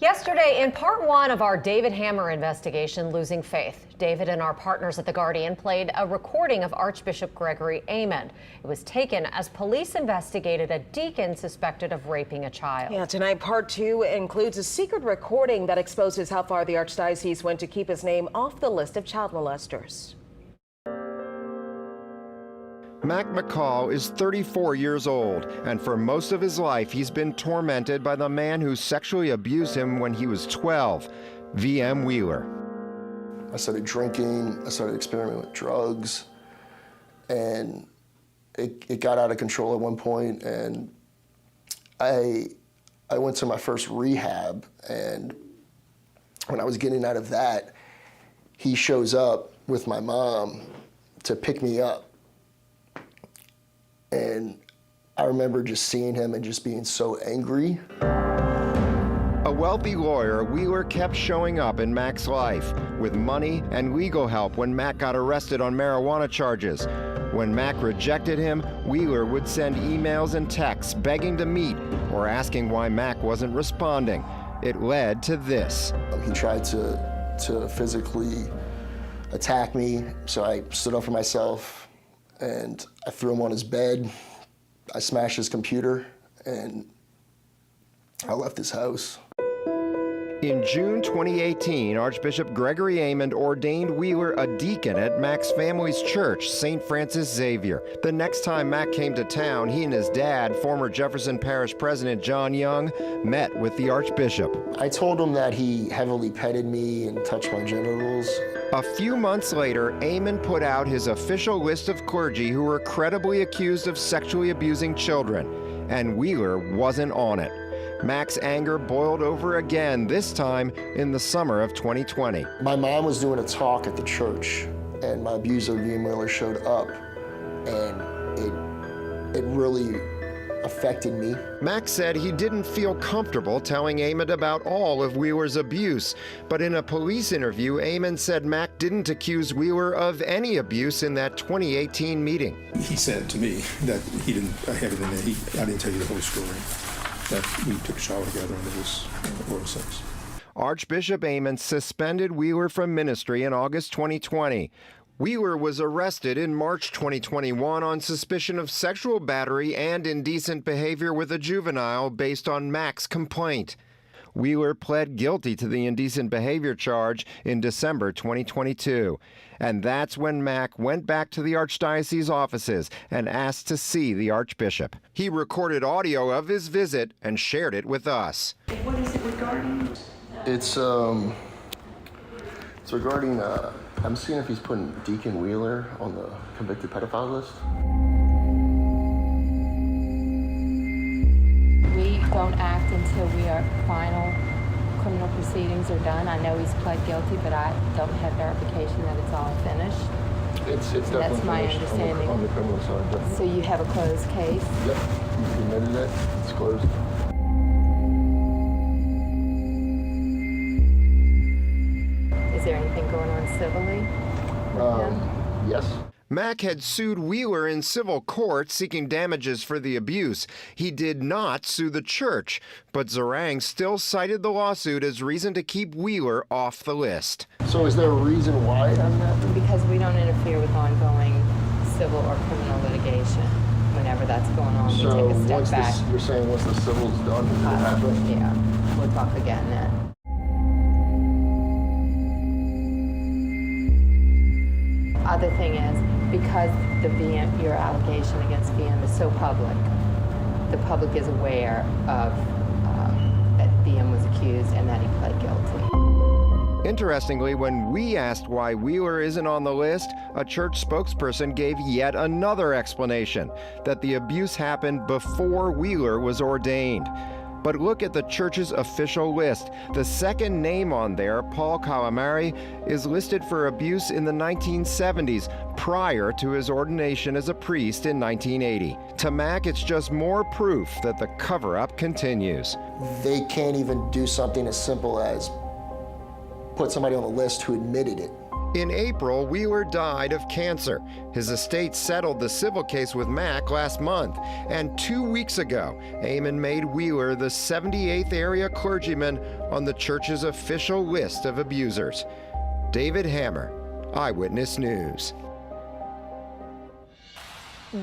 Yesterday, in part one of our David Hammer investigation, Losing Faith, David and our partners at The Guardian played a recording of Archbishop Gregory Aymond. It was taken as police investigated a deacon suspected of raping a child. Yeah, tonight part two includes a secret recording that exposes how far the archdiocese went to keep his name off the list of child molesters. Mac McCall is 34 years old, and for most of his life he's been tormented by the man who sexually abused him when he was 12, V.M. Wheeler. I started drinking, I started experimenting with drugs, and it got out of control at one point, and I went to my first rehab, and when I was getting out of that, he shows up with my mom to pick me up. And I remember just seeing him and just being so angry. A wealthy lawyer, Wheeler kept showing up in Mac's life with money and legal help when Mac got arrested on marijuana charges. When Mac rejected him, Wheeler would send emails and texts begging to meet or asking why Mac wasn't responding. It led to this. He tried to physically attack me, so I stood up for myself. And I threw him on his bed, I smashed his computer, and I left his house. In June 2018, Archbishop Gregory Aymond ordained Wheeler a deacon at Mac's family's church, St. Francis Xavier. The next time Mac came to town, he and his dad, former Jefferson Parish President John Young, met with the Archbishop. I told him that he heavily petted me and touched my genitals. A few months later, Aymond put out his official list of clergy who were credibly accused of sexually abusing children, and Wheeler wasn't on it. Mac's anger boiled over again, this time in the summer of 2020. My mom was doing a talk at the church, and my abuser, V.M. Wheeler, showed up, and it really affected me. Mac said he didn't feel comfortable telling Aymond about all of Wheeler's abuse, but in a police interview, Aymond said Mac didn't accuse Wheeler of any abuse in that 2018 meeting. He said to me that he didn't, I had it in there, I didn't tell you the whole story, that we took a shower together and it was oral sex. Archbishop Aymond suspended Wheeler from ministry in August 2020. Wheeler was arrested in March 2021 on suspicion of sexual battery and indecent behavior with a juvenile based on Mac's complaint. Wheeler pled guilty to the indecent behavior charge in December 2022. And that's when Mac went back to the Archdiocese offices and asked to see the Archbishop. He recorded audio of his visit and shared it with us. What is it regarding? It's regarding, I'm seeing if he's putting Deacon Wheeler on the convicted pedophile list. We don't act until final criminal proceedings are done. I know he's pled guilty, but I don't have verification that it's all finished. It's definitely That's my finished understanding. on the criminal side, definitely. So you have a closed case? Yep, you admitted it, it's closed. Is there anything going on civilly with him? Yes. Mac had sued Wheeler in civil court seeking damages for the abuse. He did not sue the church, but Zerang still cited the lawsuit as reason to keep Wheeler off the list. So is there a reason why it hasn't happened? Because we don't interfere with ongoing civil or criminal litigation. Whenever that's going on, we take a step back. You're saying once the civil's done, it'll happen? Yeah, we'll talk again then. Other thing is, because your allegation against VM is so public, the public is aware of that VM was accused and that he pled guilty. Interestingly, when we asked why Wheeler isn't on the list, a church spokesperson gave yet another explanation, that the abuse happened before Wheeler was ordained. But look at the church's official list. The second name on there, Paul Calamari, is listed for abuse in the 1970s, prior to his ordination as a priest in 1980. To Mac, it's just more proof that the cover-up continues. They can't even do something as simple as put somebody on the list who admitted it. In April, Wheeler died of cancer. His estate settled the civil case with Mack last month. And 2 weeks ago, Amon made Wheeler the 78th area clergyman on the church's official list of abusers. David Hammer, Eyewitness News.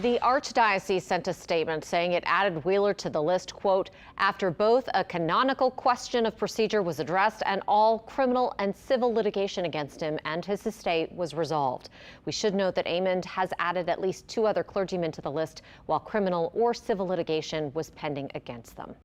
The archdiocese sent a statement saying it added Wheeler to the list, quote, after both a canonical question of procedure was addressed and all criminal and civil litigation against him and his estate was resolved. We should note that Amon has added at least 2 other clergymen to the list while criminal or civil litigation was pending against them.